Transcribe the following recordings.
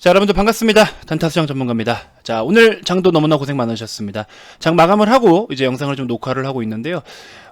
자, 여러분들 반갑습니다. 단타수장 전문가입니다. 자, 오늘 장도 너무나 고생 많으셨습니다. 장 마감을 하고 이제 영상을 좀 녹화를 하고 있는데요.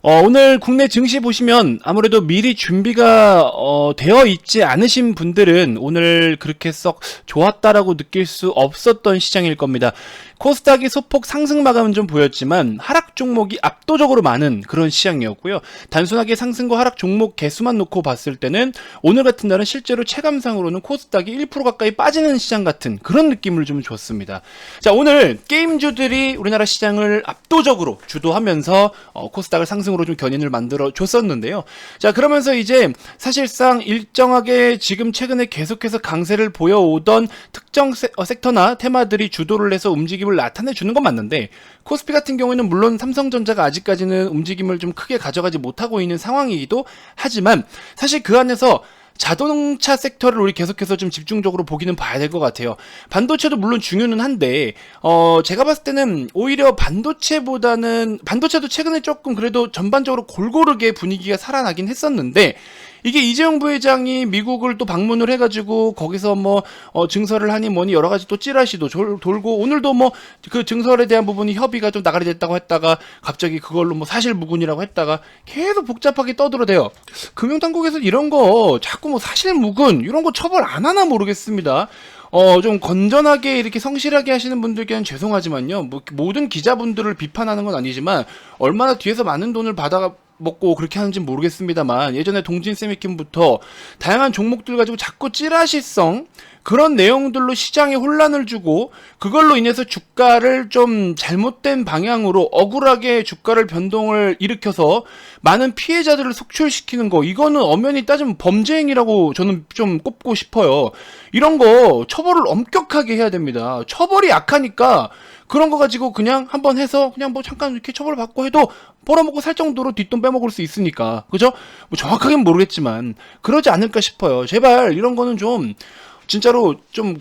오늘 국내 증시 보시면 아무래도 미리 준비가 되어 있지 않으신 분들은 오늘 그렇게 썩 좋았다라고 느낄 수 없었던 시장일 겁니다. 코스닥이 소폭 상승 마감은 좀 보였지만 하락 종목이 압도적으로 많은 그런 시장이었고요. 단순하게 상승과 하락 종목 개수만 놓고 봤을 때는 오늘 같은 날은 실제로 체감상으로는 코스닥이 1% 가까이 빠지는 시장 같은 그런 느낌을 좀 줬습니다. 자, 오늘 게임주들이 우리나라 시장을 압도적으로 주도하면서 코스닥을 상승으로 좀 견인을 만들어 줬었는데요. 자, 그러면서 이제 사실상 일정하게 지금 최근에 계속해서 강세를 보여오던 특정 섹터나 테마들이 주도를 해서 움직임을 나타내 주는 건 맞는데, 코스피 같은 경우에는 물론 삼성전자가 아직까지는 움직임을 좀 크게 가져가지 못하고 있는 상황이기도 하지만 사실 그 안에서 자동차 섹터를 우리 계속해서 좀 집중적으로 보기는 봐야 될 것 같아요. 반도체도 물론 중요는 한데 제가 봤을 때는 오히려 반도체도 최근에 조금 그래도 전반적으로 골고루게 분위기가 살아나긴 했었는데, 이게 이재용 부회장이 미국을 또 방문을 해가지고 거기서 뭐 증설을 하니 뭐니 여러 가지 또 찌라시도 돌고, 오늘도 뭐 그 증설에 대한 부분이 협의가 좀 나가리 됐다고 했다가 갑자기 그걸로 뭐 사실무근이라고 했다가 계속 복잡하게 떠들어대요. 금융당국에서 이런 거 자꾸 뭐 사실무근 이런 거 처벌 안 하나 모르겠습니다. 좀 건전하게 이렇게 성실하게 하시는 분들께는 죄송하지만요, 뭐 모든 기자분들을 비판하는 건 아니지만 얼마나 뒤에서 많은 돈을 받아 먹고 그렇게 하는지 모르겠습니다만, 예전에 동진 세미킴부터 다양한 종목들 가지고 자꾸 찌라시성 그런 내용들로 시장에 혼란을 주고 그걸로 인해서 주가를 좀 잘못된 방향으로 억울하게 주가를 변동을 일으켜서 많은 피해자들을 속출시키는 거, 이거는 엄연히 따지면 범죄 행위라고 저는 좀 꼽고 싶어요. 이런 거 처벌을 엄격하게 해야 됩니다. 처벌이 약하니까 그런 거 가지고 그냥 한번 해서 그냥 뭐 잠깐 이렇게 처벌받고 해도 벌어먹고 살 정도로 뒷돈 빼먹을 수 있으니까, 그죠? 뭐 정확하게는 모르겠지만 그러지 않을까 싶어요. 제발 이런 거는 좀 진짜로 좀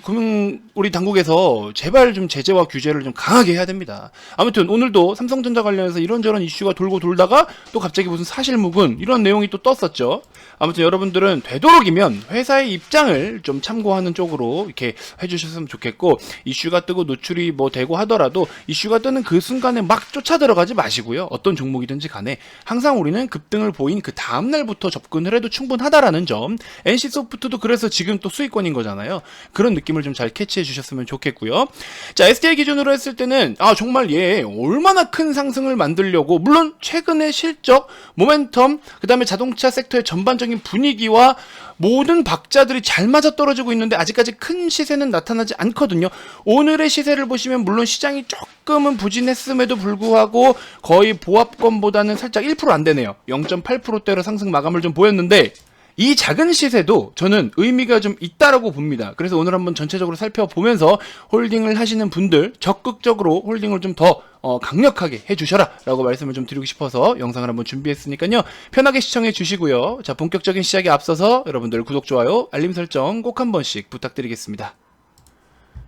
우리 당국에서 제발 좀 제재와 규제를 좀 강하게 해야 됩니다. 아무튼 오늘도 삼성전자 관련해서 이런저런 이슈가 돌고 돌다가 또 갑자기 무슨 사실무근 이런 내용이 또 떴었죠. 아무튼 여러분들은 되도록이면 회사의 입장을 좀 참고하는 쪽으로 이렇게 해주셨으면 좋겠고, 이슈가 뜨고 노출이 뭐 되고 하더라도 이슈가 뜨는 그 순간에 막 쫓아 들어가지 마시고요. 어떤 종목이든지 간에 항상 우리는 급등을 보인 그 다음날부터 접근을 해도 충분하다라는 점. NC소프트도 그래서 지금 또 수익권인 거잖아요. 그런 느낌을 좀 잘 캐치해 주셨으면 좋겠고요. 자, SDI 기준으로 했을 때는 정말 얘 얼마나 큰 상승을 만들려고, 물론 최근의 실적, 모멘텀, 그 다음에 자동차 섹터의 전반적인 분위기와 모든 박자들이 잘 맞아떨어지고 있는데 아직까지 큰 시세는 나타나지 않거든요. 오늘의 시세를 보시면 물론 시장이 조금은 부진했음에도 불구하고 거의 보합권보다는 살짝 1% 안 되네요. 0.8%대로 상승 마감을 좀 보였는데, 이 작은 시세도 저는 의미가 좀 있다라고 봅니다. 그래서 오늘 한번 전체적으로 살펴보면서 홀딩을 하시는 분들 적극적으로 홀딩을 좀 더 강력하게 해주셔라 라고 말씀을 좀 드리고 싶어서 영상을 한번 준비했으니까요, 편하게 시청해 주시고요. 자, 본격적인 시작에 앞서서 여러분들 구독, 좋아요, 알림 설정 꼭 한 번씩 부탁드리겠습니다.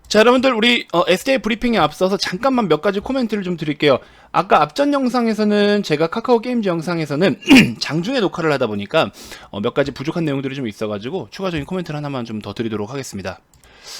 자, 여러분들 우리 SDI 브리핑에 앞서서 잠깐만 몇 가지 코멘트를 좀 드릴게요. 아까 앞전 영상에서는 제가 카카오 게임즈 영상에서는 장중에 녹화를 하다 보니까 몇 가지 부족한 내용들이 좀 있어가지고 추가적인 코멘트를 하나만 좀 더 드리도록 하겠습니다.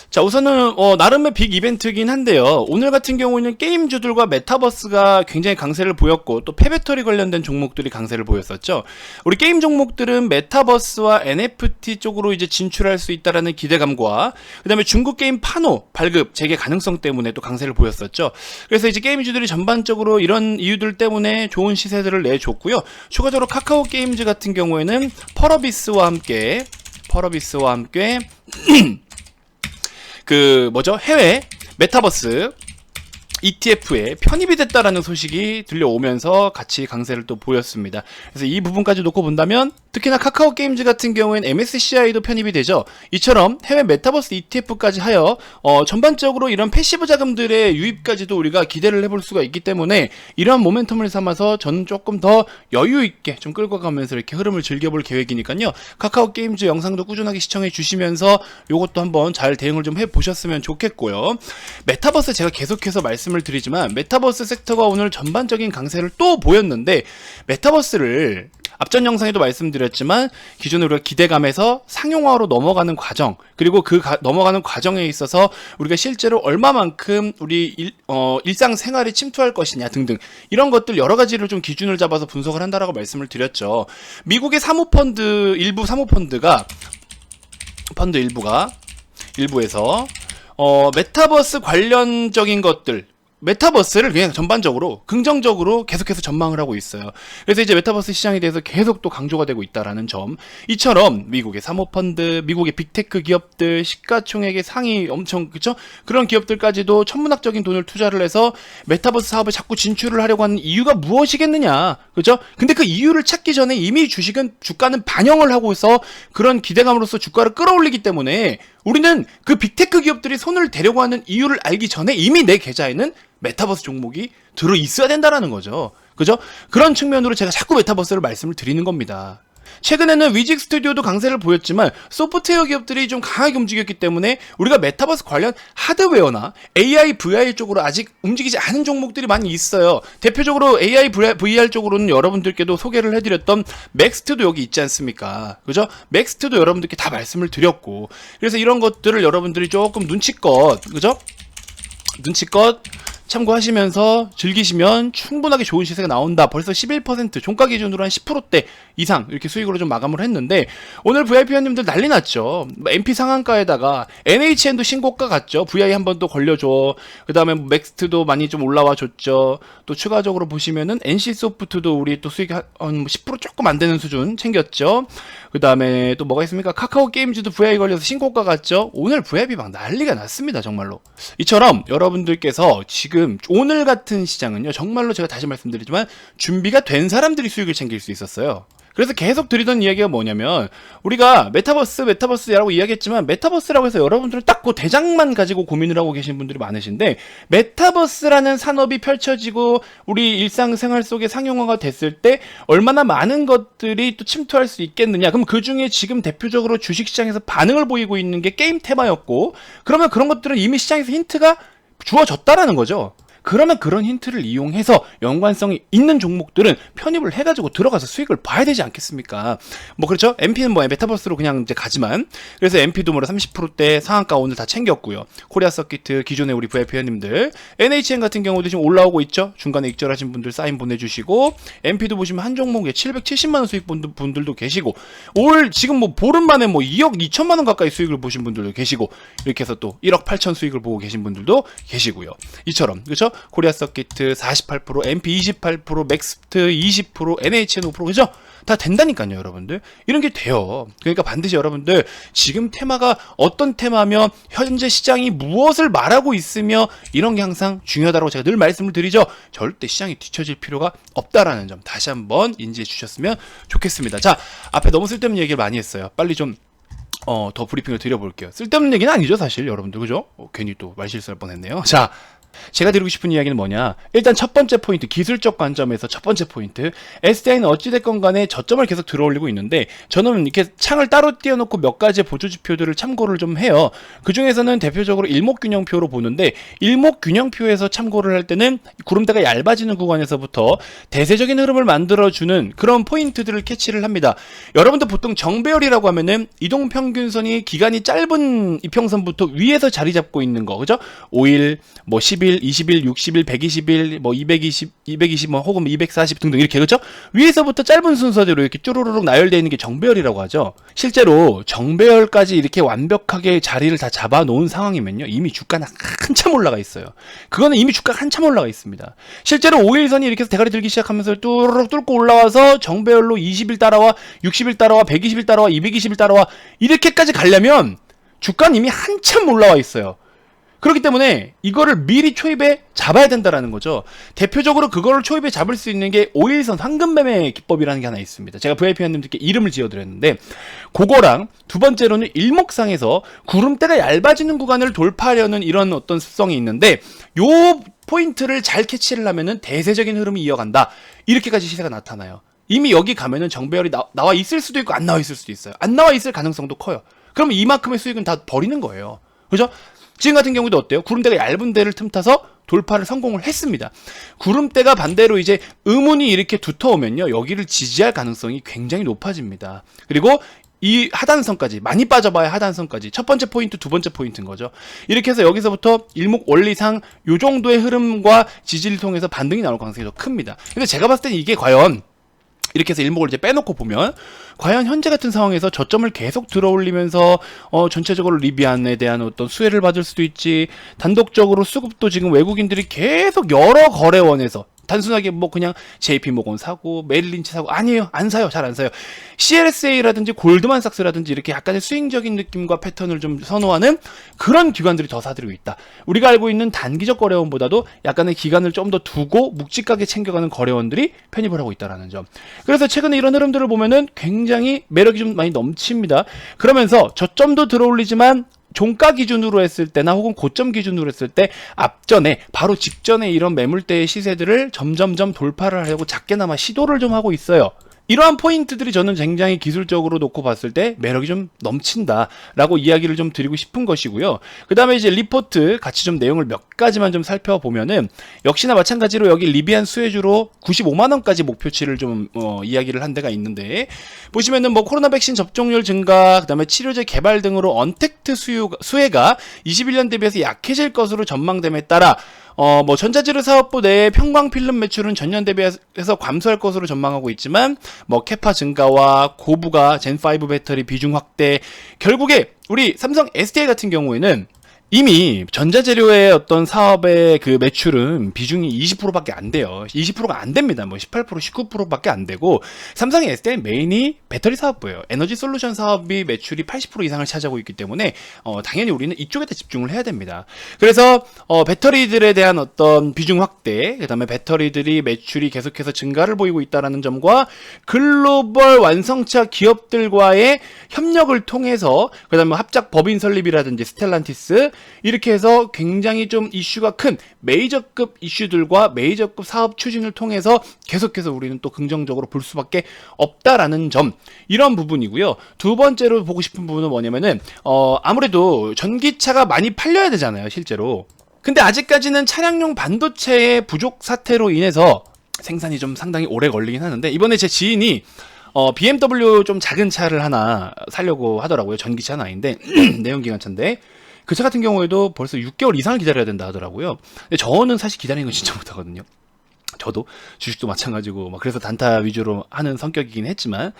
자, 우선은 나름의 빅 이벤트긴 한데요, 오늘 같은 경우는 게임주들과 메타버스가 굉장히 강세를 보였고 또 폐배터리 관련된 종목들이 강세를 보였었죠. 우리 게임 종목들은 메타버스와 NFT 쪽으로 이제 진출할 수 있다라는 기대감과 그 다음에 중국 게임 파노 발급 재개 가능성 때문에 또 강세를 보였었죠. 그래서 이제 게임주들이 전반적으로 이런 이유들 때문에 좋은 시세들을 내줬고요. 추가적으로 카카오 게임즈 같은 경우에는 펄어비스와 함께 해외 메타버스 ETF에 편입이 됐다라는 소식이 들려오면서 같이 강세를 또 보였습니다. 그래서 이 부분까지 놓고 본다면 특히나 카카오 게임즈 같은 경우엔 MSCI도 편입이 되죠. 이처럼 해외 메타버스 ETF까지 하여 전반적으로 이런 패시브 자금들의 유입까지도 우리가 기대를 해볼 수가 있기 때문에 이러한 모멘텀을 삼아서 저는 조금 더 여유 있게 좀 끌고 가면서 이렇게 흐름을 즐겨볼 계획이니까요. 카카오 게임즈 영상도 꾸준하게 시청해 주시면서 요것도 한번 잘 대응을 좀 해보셨으면 좋겠고요. 메타버스 제가 계속해서 말씀을 드리지만 메타버스 섹터가 오늘 전반적인 강세를 또 보였는데, 메타버스를 앞전 영상에도 말씀드렸지만 기존에 우리가 기대감에서 상용화로 넘어가는 과정, 그리고 넘어가는 과정에 있어서 우리가 실제로 얼마만큼 우리 일상생활에 침투할 것이냐 등등 이런 것들 여러 가지를 좀 기준을 잡아서 분석을 한다라고 말씀을 드렸죠. 미국의 사모펀드 일부 사모펀드가 일부에서 메타버스 관련적인 것들, 메타버스를 그냥 전반적으로 긍정적으로 계속해서 전망을 하고 있어요. 그래서 이제 메타버스 시장에 대해서 계속 또 강조가 되고 있다라는 점. 이처럼 미국의 사모펀드, 미국의 빅테크 기업들, 시가총액의 상위 엄청 그쵸? 그런 기업들까지도 천문학적인 돈을 투자를 해서 메타버스 사업에 자꾸 진출을 하려고 하는 이유가 무엇이겠느냐, 그죠? 근데 그 이유를 찾기 전에 이미 주가는 반영을 하고 있어 그런 기대감으로서 주가를 끌어올리기 때문에 우리는 그 빅테크 기업들이 손을 대려고 하는 이유를 알기 전에 이미 내 계좌에는 메타버스 종목이 들어 있어야 된다라는 거죠. 그죠? 그런 측면으로 제가 자꾸 메타버스를 말씀을 드리는 겁니다. 최근에는 위직 스튜디오도 강세를 보였지만 소프트웨어 기업들이 좀 강하게 움직였기 때문에 우리가 메타버스 관련 하드웨어나 AI, VR 쪽으로 아직 움직이지 않은 종목들이 많이 있어요. 대표적으로 AI, VR 쪽으로는 여러분들께도 소개를 해드렸던 맥스트도 여기 있지 않습니까? 그죠? 맥스트도 여러분들께 다 말씀을 드렸고, 그래서 이런 것들을 여러분들이 조금 눈치껏, 그죠? 눈치껏 참고하시면서 즐기시면 충분하게 좋은 시세가 나온다. 벌써 11% 종가 기준으로 한 10%대 이상 이렇게 수익으로 좀 마감을 했는데, 오늘 VIP원님들 난리 났죠. MP 상한가에다가 NHN도 신고가 갔죠. VI 한 번 또 걸려줘. 그 다음에 맥스트도 많이 좀 올라와 줬죠. 또 추가적으로 보시면은 NC소프트도 우리 또 수익이 한 10% 조금 안 되는 수준 챙겼죠. 그 다음에 또 뭐가 있습니까? 카카오 게임즈도 VI 걸려서 신고가 갔죠. 오늘 VIP 막 난리가 났습니다. 정말로. 이처럼 여러분들께서 지금 오늘 같은 시장은요, 정말로 제가 다시 말씀드리지만 준비가 된 사람들이 수익을 챙길 수 있었어요. 그래서 계속 드리던 이야기가 뭐냐면, 우리가 메타버스라고 이야기했지만 메타버스라고 해서 여러분들은 딱 그 대장만 가지고 고민을 하고 계신 분들이 많으신데, 메타버스라는 산업이 펼쳐지고 우리 일상생활 속에 상용화가 됐을 때 얼마나 많은 것들이 또 침투할 수 있겠느냐. 그럼 그 중에 지금 대표적으로 주식시장에서 반응을 보이고 있는 게 게임 테마였고, 그러면 그런 것들은 이미 시장에서 힌트가 주어졌다라는 거죠. 그러면 그런 힌트를 이용해서 연관성이 있는 종목들은 편입을 해가지고 들어가서 수익을 봐야 되지 않겠습니까? 뭐 그렇죠? MP는 뭐 메타버스로 그냥 이제 가지만, 그래서 MP도 뭐 30%대 상한가 오늘 다 챙겼고요. 코리아 서킷 기존의 우리 VIP 회원님들, NHN 같은 경우도 지금 올라오고 있죠. 중간에 익절하신 분들 사인 보내주시고, MP도 보시면 한 종목에 770만 원 수익 분들도 계시고, 올 지금 뭐 보름 만에 뭐 2억 2천만 원 가까이 수익을 보신 분들도 계시고, 이렇게 해서 또 1억 8천 수익을 보고 계신 분들도 계시고요. 이처럼 그렇죠? 코리아 서킷 48%, MP 28%, 맥스트 20%, NHN 5%, 그죠? 다 된다니까요, 여러분들. 이런 게 돼요. 그러니까 반드시 여러분들 지금 테마가 어떤 테마며 현재 시장이 무엇을 말하고 있으며 이런 게 항상 중요하다고 제가 늘 말씀을 드리죠. 절대 시장이 뒤처질 필요가 없다라는 점 다시 한번 인지해 주셨으면 좋겠습니다. 자, 앞에 너무 쓸데없는 얘기를 많이 했어요. 빨리 좀 더 브리핑을 드려볼게요. 쓸데없는 얘기는 아니죠, 사실 여러분들, 그죠? 괜히 또 말실수할 뻔했네요. 자, 제가 드리고 싶은 이야기는 뭐냐, 일단 첫 번째 포인트, 기술적 관점에서 첫 번째 포인트, SDI는 어찌됐건 간에 저점을 계속 들어올리고 있는데, 저는 이렇게 창을 따로 띄워놓고 몇 가지 보조지표들을 참고를 좀 해요. 그 중에서는 대표적으로 일목균형표로 보는데, 일목균형표에서 참고를 할 때는 구름대가 얇아지는 구간에서부터 대세적인 흐름을 만들어주는 그런 포인트들을 캐치를 합니다. 여러분들 보통 정배열이라고 하면은 이동평균선이 기간이 짧은 이평선부터 위에서 자리 잡고 있는 거, 그죠? 5일, 뭐 10일, 20일, 60일, 120일, 뭐 220, 뭐 혹은 240 등등 이렇게, 그렇죠? 위에서부터 짧은 순서대로 이렇게 쭈루루룩 나열되어 있는 게 정배열이라고 하죠. 실제로 정배열까지 이렇게 완벽하게 자리를 다 잡아 놓은 상황이면요, 이미 주가는 한참 올라가 있어요. 그거는 이미 주가가 한참 올라가 있습니다. 실제로 5일선이 이렇게 해서 대가리 들기 시작하면서 뚜루룩 뚫고 올라와서 정배열로 20일 따라와, 60일 따라와, 120일 따라와, 220일 따라와, 이렇게까지 가려면 주가는 이미 한참 올라와 있어요. 그렇기 때문에 이거를 미리 초입에 잡아야 된다라는 거죠. 대표적으로 그거를 초입에 잡을 수 있는 게 5일선 황금매매 기법이라는 게 하나 있습니다. 제가 VIP원님들께 이름을 지어드렸는데, 그거랑 두 번째로는 일목상에서 구름대가 얇아지는 구간을 돌파하려는 이런 어떤 습성이 있는데, 요 포인트를 잘 캐치를 하면은 대세적인 흐름이 이어간다, 이렇게까지 시세가 나타나요. 이미 여기 가면은 정배열이 나와 있을 수도 있고 안 나와 있을 수도 있어요. 안 나와 있을 가능성도 커요. 그러면 이만큼의 수익은 다 버리는 거예요. 그죠? 지금 같은 경우도 어때요? 구름대가 얇은 데를 틈타서 돌파를 성공을 했습니다. 구름대가 반대로 이제 음운이 이렇게 두터우면요, 여기를 지지할 가능성이 굉장히 높아집니다. 그리고 이 하단선까지, 많이 빠져봐야 하단선까지, 첫 번째 포인트, 두 번째 포인트인 거죠. 이렇게 해서 여기서부터 일목원리상 요 정도의 흐름과 지지를 통해서 반등이 나올 가능성이 더 큽니다. 근데 제가 봤을 때는 이게 과연 이렇게 해서 일목을 이제 빼놓고 보면 과연 현재 같은 상황에서 저점을 계속 들어올리면서 전체적으로 리비안에 대한 어떤 수혜를 받을 수도 있지, 단독적으로 수급도 지금 외국인들이 계속 여러 거래원에서 단순하게 뭐 그냥 JP모건 사고 메릴린치 사고, 아니에요. 안 사요. 잘 안 사요. CLSA라든지 골드만삭스라든지 이렇게 약간의 스윙적인 느낌과 패턴을 좀 선호하는 그런 기관들이 더 사들이고 있다. 우리가 알고 있는 단기적 거래원보다도 약간의 기간을 좀 더 두고 묵직하게 챙겨가는 거래원들이 편입을 하고 있다는 점. 그래서 최근에 이런 흐름들을 보면은 굉장히 매력이 좀 많이 넘칩니다. 그러면서 저점도 들어올리지만 종가 기준으로 했을 때나 혹은 고점 기준으로 했을 때 앞전에, 바로 직전에 이런 매물대의 시세들을 점점점 돌파를 하려고 작게나마 시도를 좀 하고 있어요. 이러한 포인트들이 저는 굉장히 기술적으로 놓고 봤을 때 매력이 좀 넘친다라고 이야기를 좀 드리고 싶은 것이고요. 그 다음에 이제 리포트 같이 좀 내용을 몇 가지만 좀 살펴보면은, 역시나 마찬가지로 여기 리비안 수혜주로 95만원까지 목표치를 좀 이야기를 한 데가 있는데, 보시면은 뭐 코로나 백신 접종률 증가, 그 다음에 치료제 개발 등으로 언택트 수혜가 21년 대비해서 약해질 것으로 전망됨에 따라 뭐 전자재료 사업부 내의 평광 필름 매출은 전년 대비해서 감소할 것으로 전망하고 있지만, 뭐 캐파 증가와 고부가 젠5 배터리 비중 확대, 결국에 우리 삼성 SDI 같은 경우에는 이미 전자재료의 어떤 사업의 그 매출은 비중이 20%밖에 안 돼요. 20%가 안 됩니다. 뭐 18%, 19%밖에 안 되고, 삼성의 SDI 메인이 배터리 사업부예요. 에너지 솔루션 사업이 매출이 80% 이상을 차지하고 있기 때문에 당연히 우리는 이쪽에다 집중을 해야 됩니다. 그래서 배터리들에 대한 어떤 비중 확대, 그다음에 배터리들이 매출이 계속해서 증가를 보이고 있다는 점과 글로벌 완성차 기업들과의 협력을 통해서, 그다음에 합작 법인 설립이라든지 스텔란티스, 이렇게 해서 굉장히 좀 이슈가 큰 메이저급 이슈들과 메이저급 사업 추진을 통해서 계속해서 우리는 또 긍정적으로 볼 수밖에 없다라는 점, 이런 부분이고요. 두 번째로 보고 싶은 부분은 뭐냐면은 아무래도 전기차가 많이 팔려야 되잖아요, 실제로. 근데 아직까지는 차량용 반도체의 부족 사태로 인해서 생산이 좀 상당히 오래 걸리긴 하는데, 이번에 제 지인이 BMW 좀 작은 차를 하나 사려고 하더라고요. 전기차 하나 아닌데 내연기관차인데, 그 차 같은 경우에도 벌써 6개월 이상을 기다려야 된다 하더라고요. 근데 저는 사실 기다리는 건 진짜 못하거든요. 저도 주식도 마찬가지고 그래서 단타 위주로 하는 성격이긴 했지만,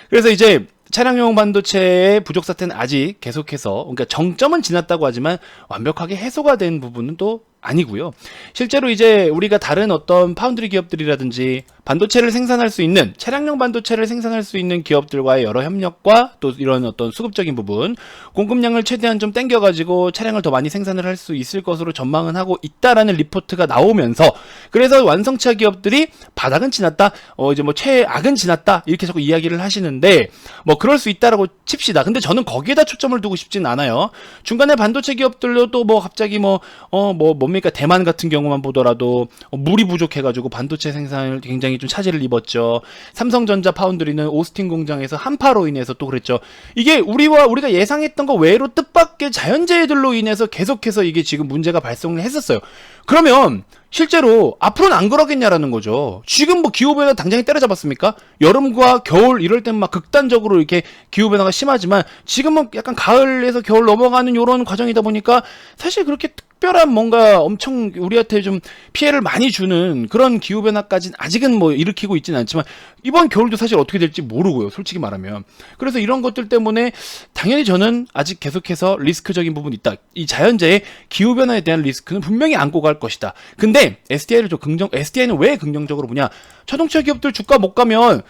그래서 이제 차량용 반도체의 부족 사태는 아직 계속해서, 그러니까 정점은 지났다고 하지만 완벽하게 해소가 된 부분은 또 아니고요. 실제로 이제 우리가 다른 어떤 파운드리 기업들이라든지 반도체를 생산할 수 있는, 차량용 반도체를 생산할 수 있는 기업들과의 여러 협력과 또 이런 어떤 수급적인 부분, 공급량을 최대한 좀 땡겨가지고 차량을 더 많이 생산을 할 수 있을 것으로 전망은 하고 있다라는 리포트가 나오면서, 그래서 완성차 기업들이 바닥은 지났다, 이제 뭐 최악은 지났다, 이렇게 자꾸 이야기를 하시는데, 뭐 그럴 수 있다라고 칩시다. 근데 저는 거기에다 초점을 두고 싶진 않아요. 중간에 반도체 기업들로 또 뭐 갑자기 뭡니까, 대만 같은 경우만 보더라도 물이 부족해가지고 반도체 생산을 굉장히 좀 차질을 입었죠. 삼성전자 파운드리는 오스틴 공장에서 한파로 인해서 또 그랬죠. 이게 우리가 예상했던 거 외로 뜻밖의 자연재해들로 인해서 계속해서 이게 지금 문제가 발생을 했었어요. 그러면 실제로 앞으로는 안 그러겠냐라는 거죠. 지금 뭐 기후변화 당장에 때려잡았습니까? 여름과 겨울 이럴 땐 막 극단적으로 이렇게 기후변화가 심하지만, 지금은 약간 가을에서 겨울 넘어가는 이런 과정이다 보니까 사실 그렇게 특별한 뭔가 엄청 우리한테 좀 피해를 많이 주는 그런 기후변화까지는 아직은 뭐 일으키고 있지는 않지만, 이번 겨울도 사실 어떻게 될지 모르고요, 솔직히 말하면. 그래서 이런 것들 때문에 당연히 저는 아직 계속해서 리스크적인 부분이 있다. 이 자연재해, 기후변화에 대한 리스크는 분명히 안고 갈 것이다. 근데 SDI는 왜 긍정적으로 보냐? 자동차 기업들 주가 못 가면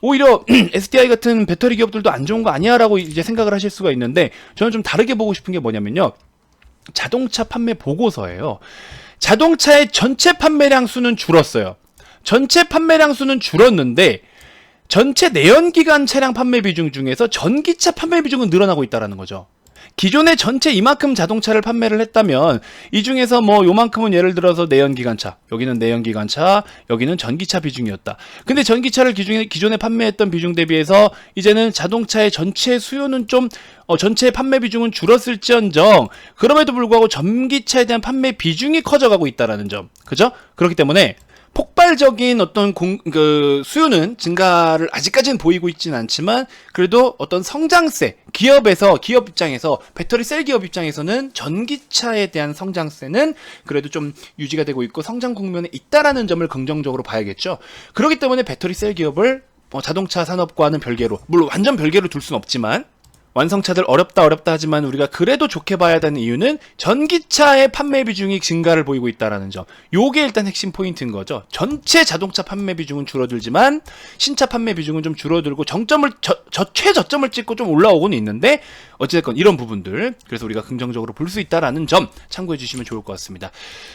오히려 SDI 같은 배터리 기업들도 안 좋은 거 아니야 라고 이제 생각을 하실 수가 있는데, 저는 좀 다르게 보고 싶은 게 뭐냐면요, 자동차 판매 보고서예요. 자동차의 전체 판매량 수는 줄었어요. 전체 판매량 수는 줄었는데 전체 내연기관 차량 판매 비중 중에서 전기차 판매 비중은 늘어나고 있다는 거죠. 기존에 전체 이만큼 자동차를 판매를 했다면 이 중에서 뭐 요만큼은 예를 들어서 내연기관차, 여기는 내연기관차, 여기는 전기차 비중이었다. 근데 전기차를 기존에 판매했던 비중 대비해서 이제는 자동차의 전체 수요는 좀 전체 판매 비중은 줄었을지언정 그럼에도 불구하고 전기차에 대한 판매 비중이 커져가고 있다라는 점, 그죠? 그렇기 때문에 폭발적인 어떤 수요는 증가를 아직까지는 보이고 있지는 않지만 그래도 어떤 성장세, 기업 입장에서 배터리 셀 기업 입장에서는 전기차에 대한 성장세는 그래도 좀 유지가 되고 있고 성장 국면에 있다라는 점을 긍정적으로 봐야겠죠. 그렇기 때문에 배터리 셀 기업을 자동차 산업과는 별개로, 물론 완전 별개로 둘 수는 없지만 완성차들 어렵다 하지만 우리가 그래도 좋게 봐야 되는 이유는 전기차의 판매 비중이 증가를 보이고 있다는 점. 요게 일단 핵심 포인트인 거죠. 전체 자동차 판매 비중은 줄어들지만 신차 판매 비중은 좀 줄어들고 최저점을 찍고 좀 올라오고는 있는데 어찌됐건 이런 부분들, 그래서 우리가 긍정적으로 볼 수 있다라는 점 참고해 주시면 좋을 것 같습니다.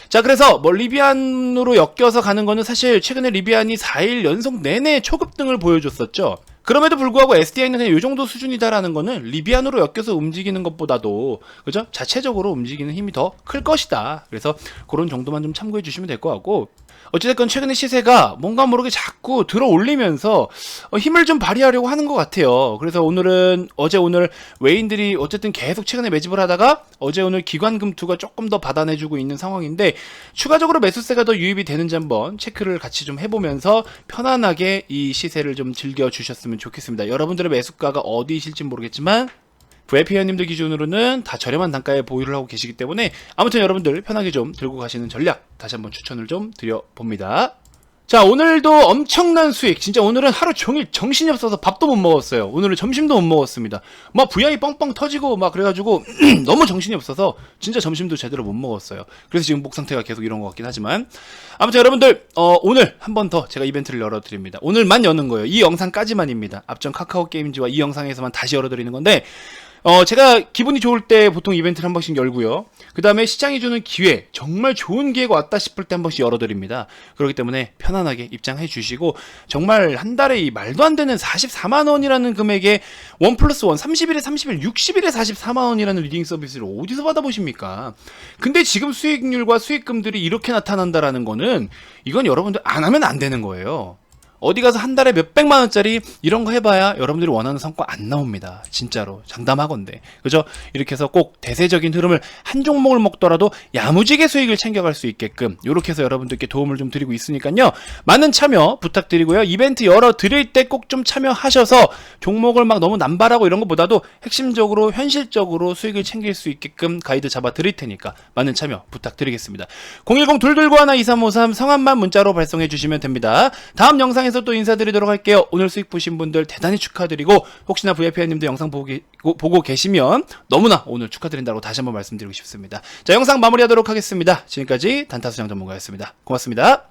자, 그래서 뭐 리비안으로 엮여서 가는 거는 사실 최근에 리비안이 4일 연속 내내 초급등을 보여줬었죠. 그럼에도 불구하고 SDI는 그냥 이 정도 수준이다라는 거는 리비안으로 엮여서 움직이는 것보다도, 그죠? 자체적으로 움직이는 힘이 더 클 것이다. 그래서 그런 정도만 좀 참고해 주시면 될 것 같고, 어찌됐건 최근에 시세가 뭔가 모르게 자꾸 들어 올리면서 힘을 좀 발휘하려고 하는 것 같아요. 그래서 오늘 외인들이 어쨌든 계속 최근에 매집을 하다가 오늘 기관금투가 조금 더 받아내주고 있는 상황인데 추가적으로 매수세가 더 유입이 되는지 한번 체크를 같이 좀 해보면서 편안하게 이 시세를 좀 즐겨주셨으면 좋겠습니다. 여러분들의 매수가가 어디이실지 모르겠지만 VIP 회원님들 기준으로는 다 저렴한 단가에 보유를 하고 계시기 때문에 아무튼 여러분들 편하게 좀 들고 가시는 전략 다시 한번 추천을 좀 드려봅니다. 자, 오늘도 엄청난 수익, 진짜 오늘은 하루 종일 정신이 없어서 밥도 못 먹었어요. 오늘은 점심도 못 먹었습니다. 막 VI 뻥뻥 터지고 막 그래가지고 너무 정신이 없어서 진짜 점심도 제대로 못 먹었어요. 그래서 지금 목 상태가 계속 이런 것 같긴 하지만 아무튼 여러분들 오늘 한 번 더 제가 이벤트를 열어드립니다. 오늘만 여는 거예요. 이 영상까지만입니다. 앞전 카카오 게임즈와 이 영상에서만 다시 열어드리는 건데 제가 기분이 좋을 때 보통 이벤트를 한 번씩 열고요. 그 다음에 시장이 주는 기회, 정말 좋은 기회가 왔다 싶을 때 한 번씩 열어드립니다. 그렇기 때문에 편안하게 입장해 주시고, 정말 한 달에 이 말도 안 되는 44만원이라는 금액에 1+1, 30일에 30일, 60일에 44만원이라는 리딩 서비스를 어디서 받아보십니까? 근데 지금 수익률과 수익금들이 이렇게 나타난다라는 거는 이건 여러분들 안 하면 안 되는 거예요. 어디 가서 한 달에 몇백만원짜리 이런 거 해봐야 여러분들이 원하는 성과 안 나옵니다. 진짜로. 장담하건대. 그죠? 이렇게 해서 꼭 대세적인 흐름을 한 종목을 먹더라도 야무지게 수익을 챙겨갈 수 있게끔 이렇게 해서 여러분들께 도움을 좀 드리고 있으니까요. 많은 참여 부탁드리고요. 이벤트 열어드릴 때 꼭 좀 참여하셔서 종목을 막 너무 남발하고 이런 것보다도 핵심적으로 현실적으로 수익을 챙길 수 있게끔 가이드 잡아 드릴 테니까 많은 참여 부탁드리겠습니다. 010-222-2353 성함만 문자로 발송해 주시면 됩니다. 다음 영상에서 또 인사드리도록 할게요. 오늘 수익 보신 분들 대단히 축하드리고 혹시나 VIP님들 영상 보고 계시면 너무나 오늘 축하드린다고 다시 한번 말씀드리고 싶습니다. 자, 영상 마무리하도록 하겠습니다. 지금까지 단타수장 전문가였습니다. 고맙습니다.